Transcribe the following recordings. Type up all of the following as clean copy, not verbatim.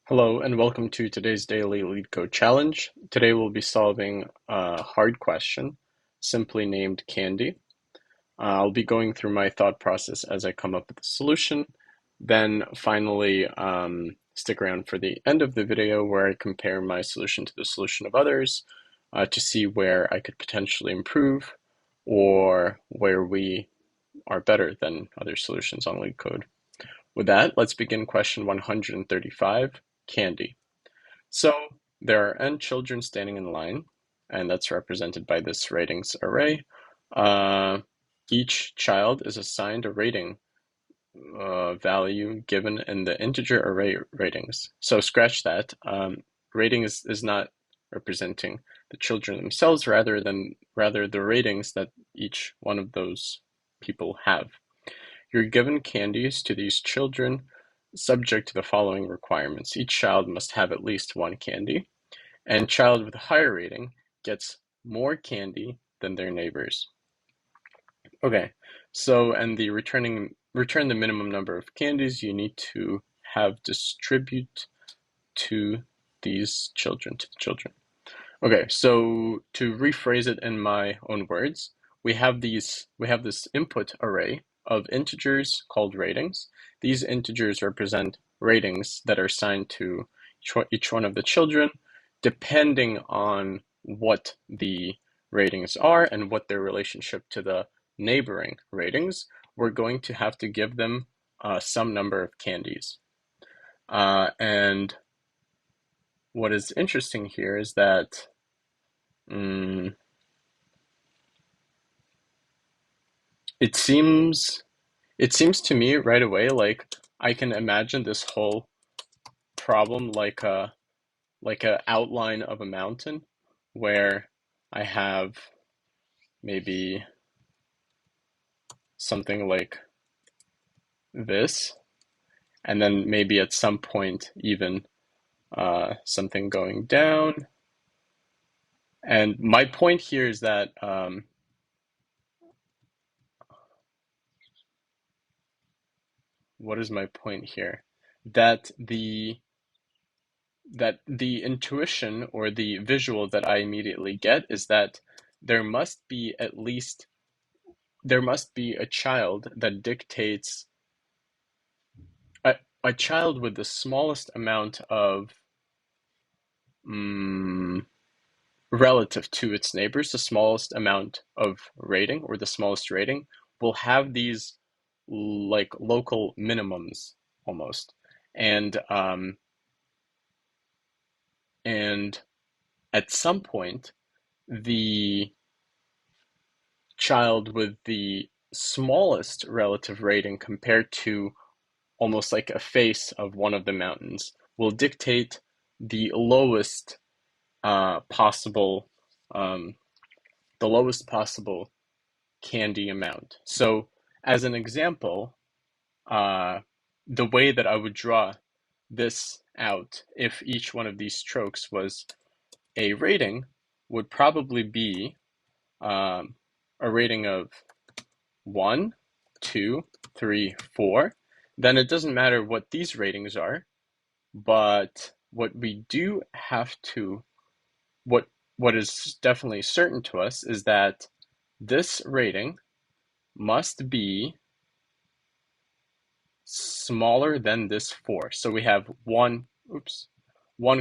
Hello and welcome to today's daily Leetcode challenge. Today we'll be solving a hard question, simply named Candy. I'll be going through my thought process as I come up with the solution. Then finally, stick around for the end of the video where I compare my solution to the solution of others to see where I could potentially improve or where we are better than other solutions on Leetcode. With that, let's begin question 135, Candy. So there are n children standing in line, and that's represented by this ratings array. Each child is assigned a rating value given in the integer array ratings. So scratch that. Rating is not representing the children themselves, rather the ratings that each one of those people have. You're given candies to these children subject to the following requirements. Each child must have at least one candy, and child with a higher rating gets more candy than their neighbors. Okay, so and the return the minimum number of candies you need to have distribute to these children, to the children. Okay, so to rephrase it in my own words, we have this input array of integers called ratings. These integers represent ratings that are assigned to each one of the children, depending on what the ratings are and what their relationship to the neighboring ratings. We're going to have to give them some number of candies. And what is interesting here is that it seems to me right away like I can imagine this whole problem like a outline of a mountain where I have maybe something like this, and then maybe at some point even something going down. And my point here is that what is my point here? That the intuition or the visual that I immediately get is that there must be a child that dictates a child with the smallest amount of relative to its neighbors, the smallest amount of rating or the smallest rating will have these like local minimums almost. And at some point, the child with the smallest relative rating compared to almost like a face of one of the mountains will dictate the lowest possible candy amount. So as an example, the way that I would draw this out if each one of these strokes was a rating would probably be a rating of 1, 2, 3, 4. Then it doesn't matter what these ratings are, but what we do have to, what is definitely certain to us is that this rating must be smaller than this 4. So we have 1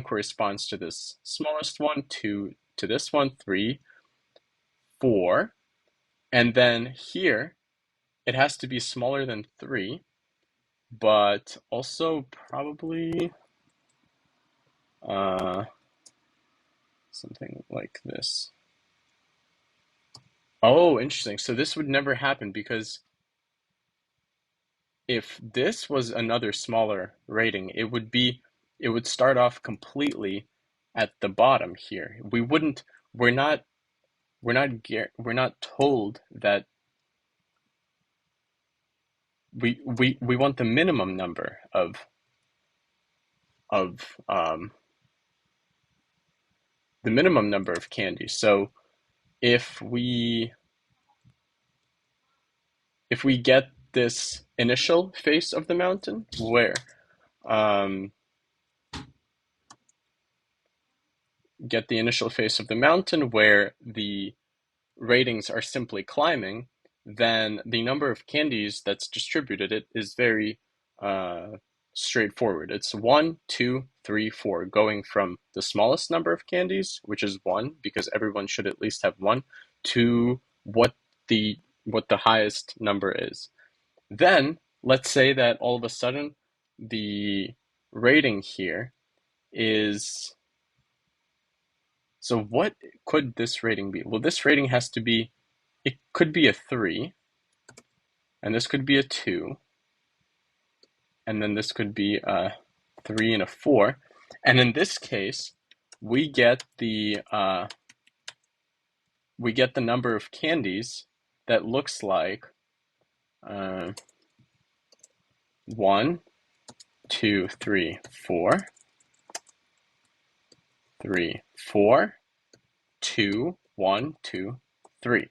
corresponds to this smallest one, 2 to this one, 3, 4, and then here it has to be smaller than 3, but also probably something like this. Oh, interesting. So this would never happen because if this was another smaller rating, it would start off completely at the bottom here. We're not told that we want the minimum number of the minimum number of candies. So if we get this initial face of the mountain where get the initial phase of the mountain where the ratings are simply climbing, then the number of candies that's distributed it is very uh, straightforward. It's 1, 2, 3, 4, going from the smallest number of candies, which is 1, because everyone should at least have 1, to the what the highest number is. Then let's say that all of a sudden the rating here is, so what could this rating be? Well, this rating has to be, it could be a 3, and this could be a 2, and then this could be a 3 and a 4. And in this case, we get the number of candies that looks like 1, 2, 3, 4, 3, 4, 2, 1, 2, 3.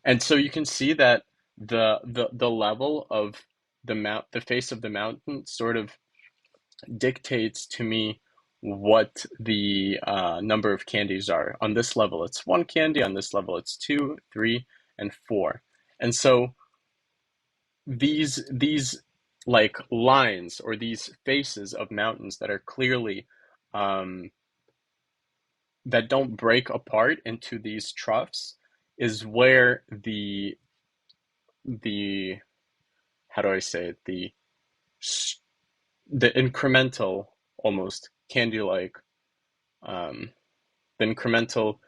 And so you can see that the level of the face of the mountain sort of dictates to me what the number of candies are. On this level, it's 1 candy. On this level, it's 2, 3, and 4. And so these like lines or these faces of mountains that are clearly that don't break apart into these troughs is where the how do I say it, the incremental, almost candy-like, um, the incremental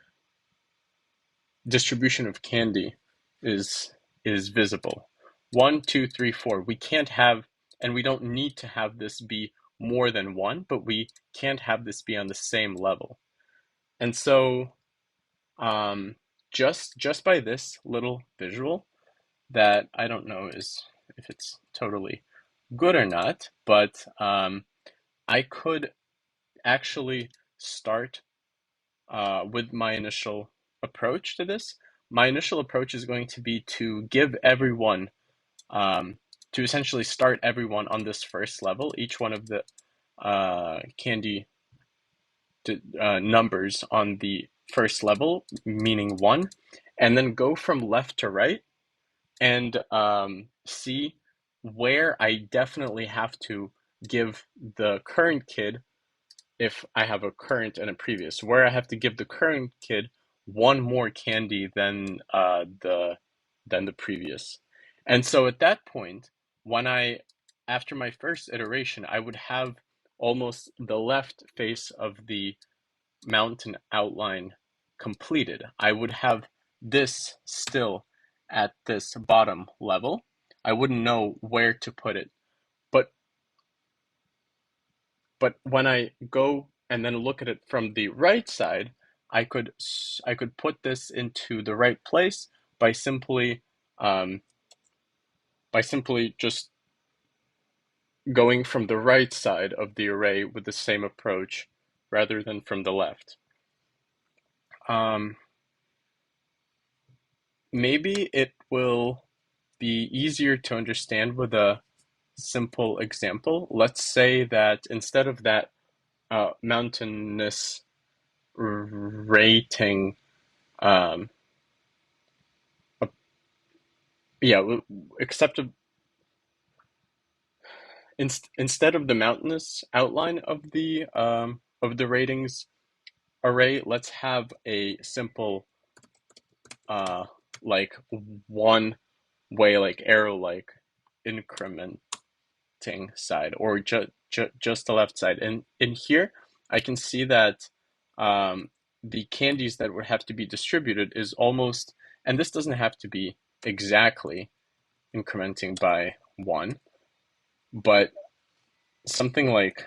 distribution of candy is visible. 1, 2, 3, 4. We can't have, and we don't need to have this be more than 1, but we can't have this be on the same level. And so just by this little visual, that I don't know if it's totally good or not, but I could actually start with my initial approach to this. My initial approach is going to be to give everyone, to essentially start everyone on this first level, each one of the candy numbers on the first level, meaning 1, and then go from left to right and see where I definitely have to give the current kid, if I have a current and a previous, where I have to give the current kid 1 more candy than the previous. And so at that point, when after my first iteration, I would have almost the left face of the mountain outline completed. I would have this still at this bottom level. I wouldn't know where to put it. But when I go and then look at it from the right side, I could put this into the right place by simply um, just going from the right side of the array with the same approach rather than from the left. Maybe it will be easier to understand with a simple example. Let's say that instead of that mountainous rating, um, yeah, except instead of the mountainous outline of the ratings array, let's have a simple like one way, like arrow like incrementing side, or just the left side. And in here I can see that the candies that would have to be distributed is almost, and this doesn't have to be exactly incrementing by 1, but something like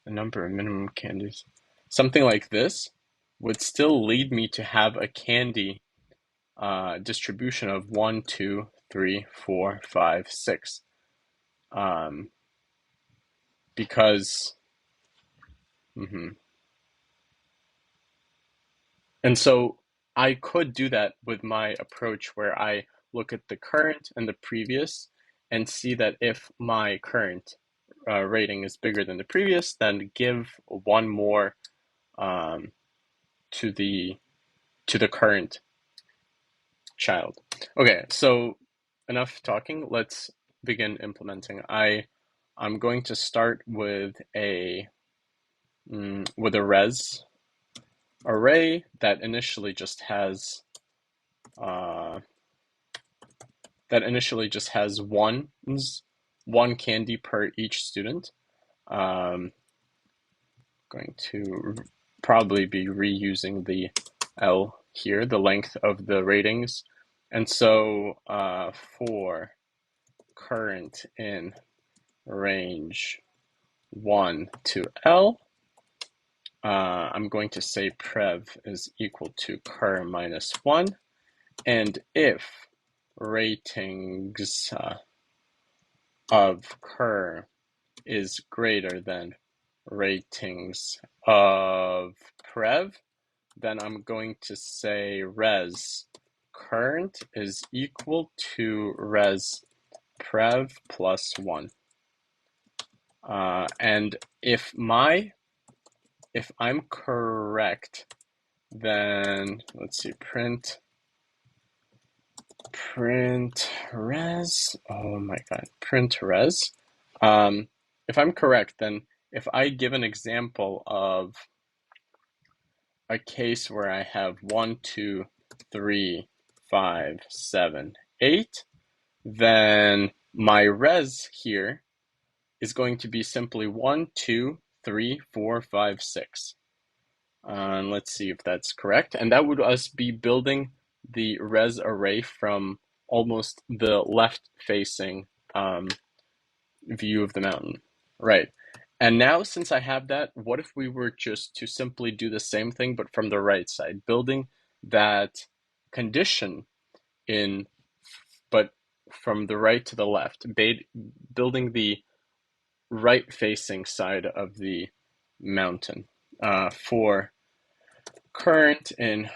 the number of minimum candies, something like this would still lead me to have a candy distribution of 1, 2, 3, 4, 5, 6, because and so I could do that with my approach where I look at the current and the previous and see that if my current rating is bigger than the previous, then give one more to the current child. Okay, so enough talking. Let's begin implementing. I'm going to start with a res array that initially just has one candy per each student. Going to probably be reusing the L here, the length of the ratings. And so for current in range 1 to L, I'm going to say prev is equal to cur minus 1. And if ratings of cur is greater than ratings of prev, then I'm going to say res current is equal to res prev plus 1. And if I'm correct, then let's see, print res. Oh my god, print res. If I'm correct, then if I give an example of a case where I have 1, 2, 3, 5, 7, 8, then my res here is going to be simply 1, 2, 3, 4, 5, 6. And let's see if that's correct. And that would us be building the res array from almost the left-facing view of the mountain. Right. And now, since I have that, what if we were just to simply do the same thing, but from the right side, building that condition but from the right to the left, building the right-facing side of the mountain for current in,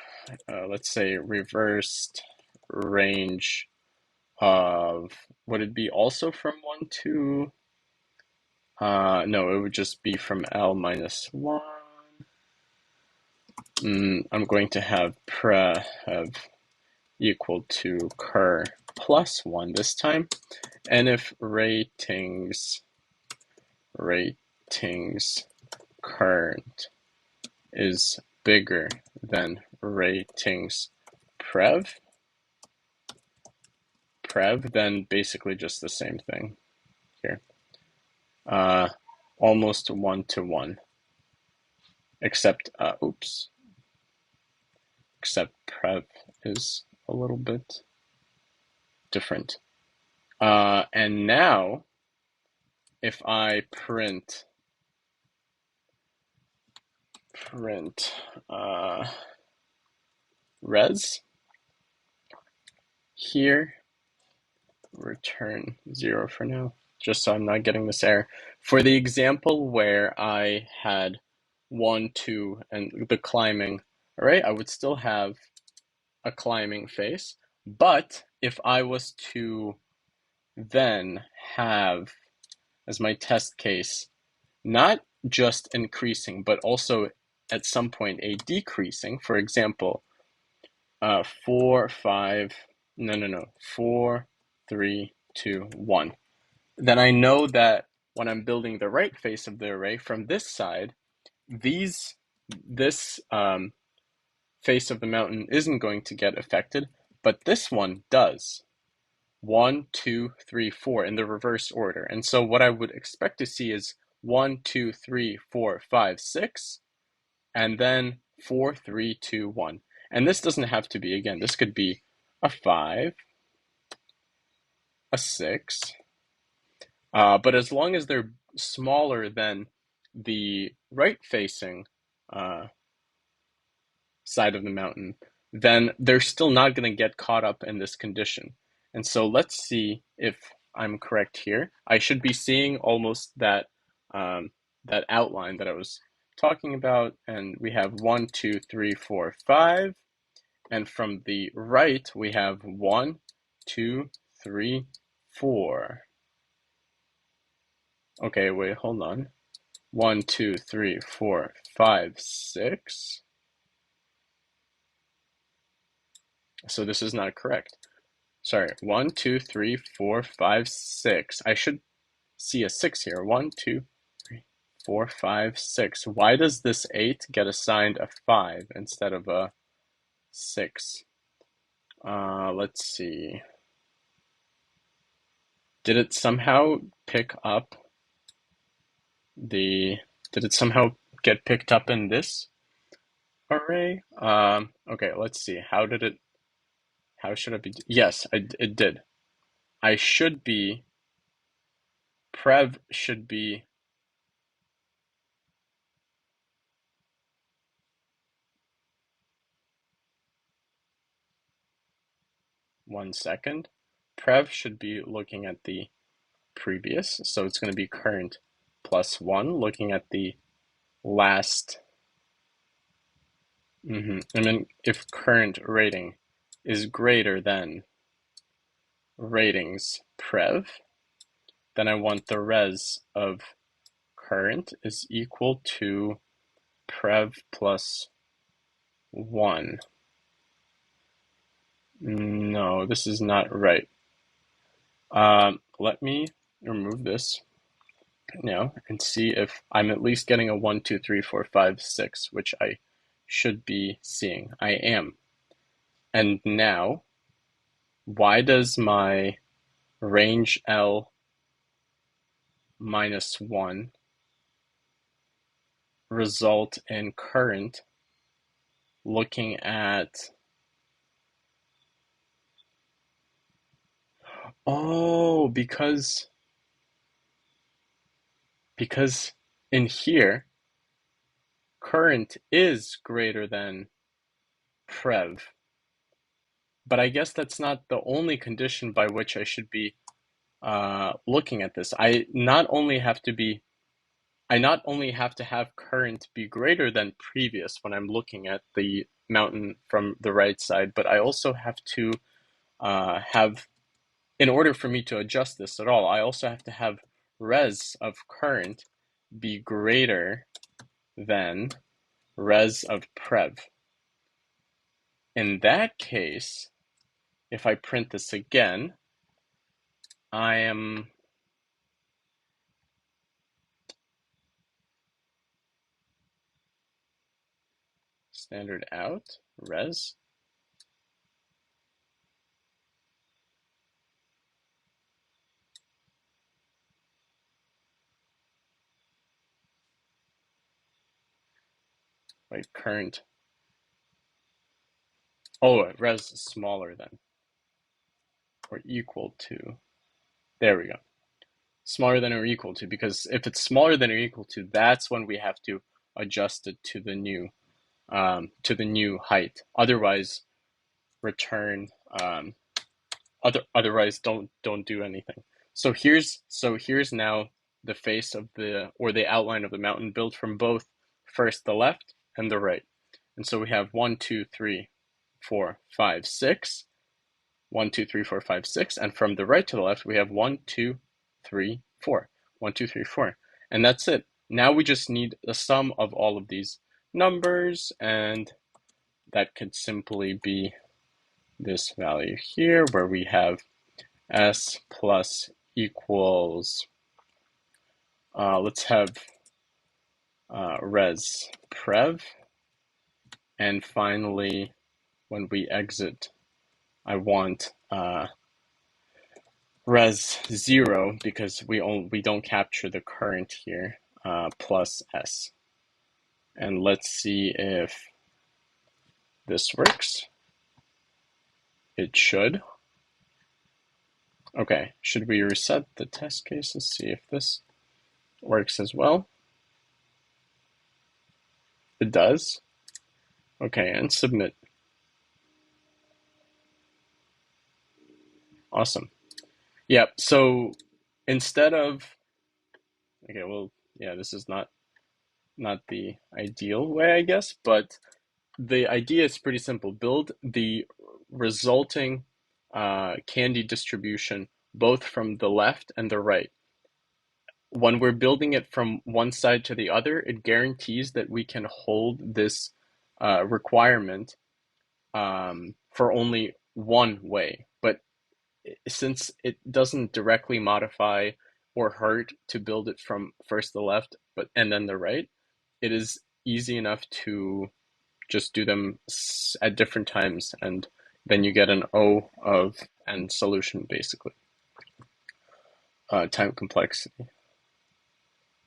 let's say, reversed range of, would it be also from 1 to, no, it would just be from L minus 1. I'm going to have prev equal to cur plus 1 this time. And if ratings current is bigger than ratings prev, then basically just the same thing here. Almost 1 to 1, except except prev is a little bit different. And now, if I print res here, return 0 for now, just so I'm not getting this error. For the example where I had 1, 2, and the climbing array, I would still have a climbing face. But if I was to then have as my test case not just increasing, but also at some point a decreasing, for example, 4, 5, no, 4, 3, 2, 1, then I know that when I'm building the right face of the array from this side, this face of the mountain isn't going to get affected, but this one does. 1, 2, 3, 4 in the reverse order. And so what I would expect to see is 1, 2, 3, 4, 5, 6, and then 4, 3, 2, 1. And this doesn't have to be, again, this could be a 5, a 6, but as long as they're smaller than the right-facing side of the mountain, then they're still not going to get caught up in this condition. And so let's see if I'm correct here. I should be seeing almost that that outline that I was talking about, and we have 1, 2, 3, 4, 5, and from the right we have 1, 2, 3, 4. Okay, wait, hold on. 1, 2, 3, 4, 5, 6. So this is not correct. Sorry, 1, 2, 3, 4, 5, 6. I should see a 6 here. 1, 2, 3, 4, 5, 6. Why does this 8 get assigned a 5 instead of a 6? Let's see. Did it somehow pick up the, did it somehow get picked up in this array? Okay, let's see. How should it be? Yes, it did. I should be, prev should be, one second. Prev should be looking at the previous, so it's going to be current plus 1, looking at the last. And then if current rating is greater than ratings prev, then I want the res of current is equal to prev plus 1. No, this is not right. Let me remove this now and see if I'm at least getting a 1, 2, 3, 4, 5, 6, which I should be seeing. I am. And now, why does my range L minus 1 result in current looking at, oh, because in here, current is greater than prev. But I guess that's not the only condition by which I should be looking at this. I not only have to have current be greater than previous when I'm looking at the mountain from the right side, but I also have to have, in order for me to adjust this at all, I also have to have res of current be greater than res of prev. In that case, if I print this again, I am standard out, res. Wait, current. Oh, res smaller than or equal to. There we go. Smaller than or equal to, because if it's smaller than or equal to, that's when we have to adjust it to the new height. Otherwise, return. Otherwise, don't do anything. So here's now the face of the outline of the mountain built from both first the left and the right. And so we have 1, 2, 3, 4, 5, 6. 1, 2, 3, 4, 5, 6. And from the right to the left, we have 1, 2, 3, 4. 1, 2, 3, 4. And that's it. Now we just need the sum of all of these numbers, and that could simply be this value here, where we have s plus equals, let's have res prev, and finally, when we exit, I want res 0 because we don't capture the current here, plus s. And let's see if this works. It should. Okay, should we reset the test cases, see if this works as well? It does. Okay, and submit. Awesome. Yep, so instead of, okay, well, yeah, this is not the ideal way, I guess, but the idea is pretty simple. Build the resulting candy distribution both from the left and the right. when we're building it from one side to the other, it guarantees that we can hold this requirement for only one way. But since it doesn't directly modify or hurt to build it from first the left, but and then the right, it is easy enough to just do them at different times, and then you get an O of n solution basically, time complexity.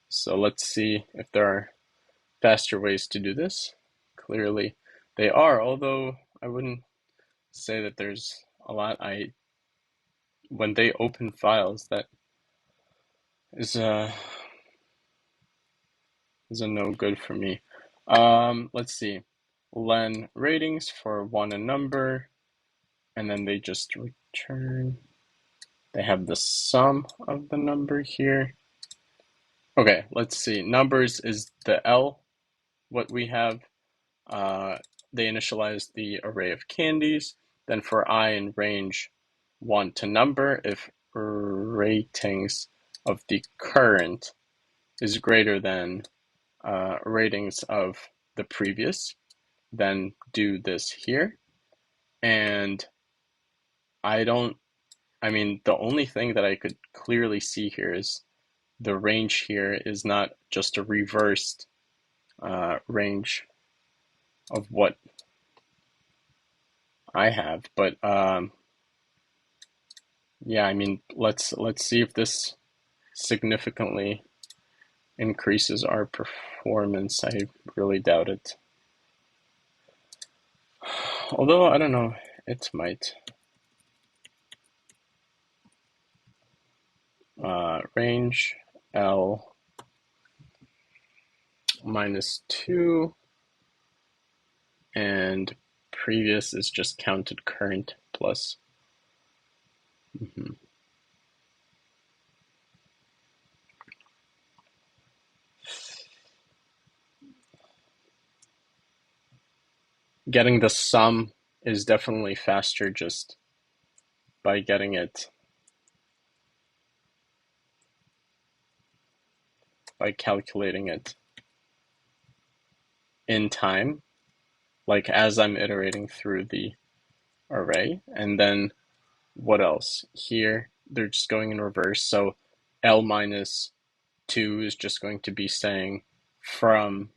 So let's see if there are faster ways to do this. Clearly, they are, although I wouldn't say that there's a lot. When they open files, that is a no good for me. Let's see. Len ratings for one a number, and then they just return. They have the sum of the number here. Okay, let's see. Numbers is the L, what we have. They initialize the array of candies. Then for I in range 1 to number, if ratings of the current is greater than ratings of the previous, then do this here. And I mean, the only thing that I could clearly see here is the range here is not just a reversed range of what I have, but yeah, I mean, let's see if this significantly increases our performance. I really doubt it. Although, I don't know, it might. Range L -2, and previous is just counted current plus. Getting the sum is definitely faster just by getting it, by calculating it in time, like as I'm iterating through the array. And then what else? Here, they're just going in reverse. So L -2 is just going to be saying from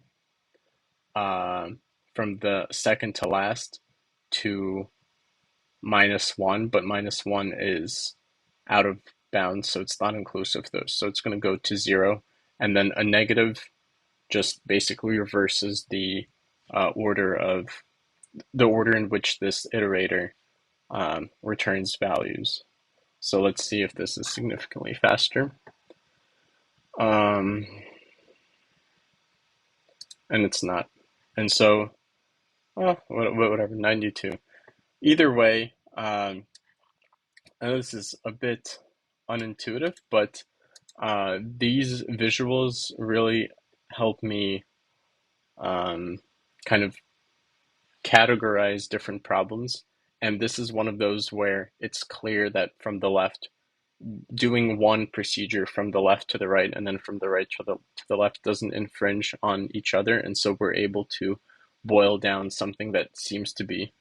the second to last to -1, but -1 is out of bounds, so it's not inclusive of those. So it's going to go to 0, and then a negative just basically reverses the order in which this iterator returns values. So let's see if this is significantly faster. And it's not. And so, well, whatever, 92. Either way, I know this is a bit unintuitive, but these visuals really help me kind of categorize different problems. And this is one of those where it's clear that from the left, doing one procedure from the left to the right and then from the right to the left doesn't infringe on each other. And so we're able to boil down something that seems to be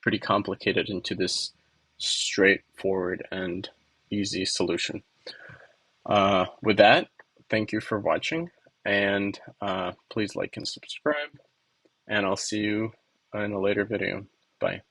pretty complicated into this straightforward and easy solution. With that, thank you for watching, and please like and subscribe, and I'll see you in a later video. Bye.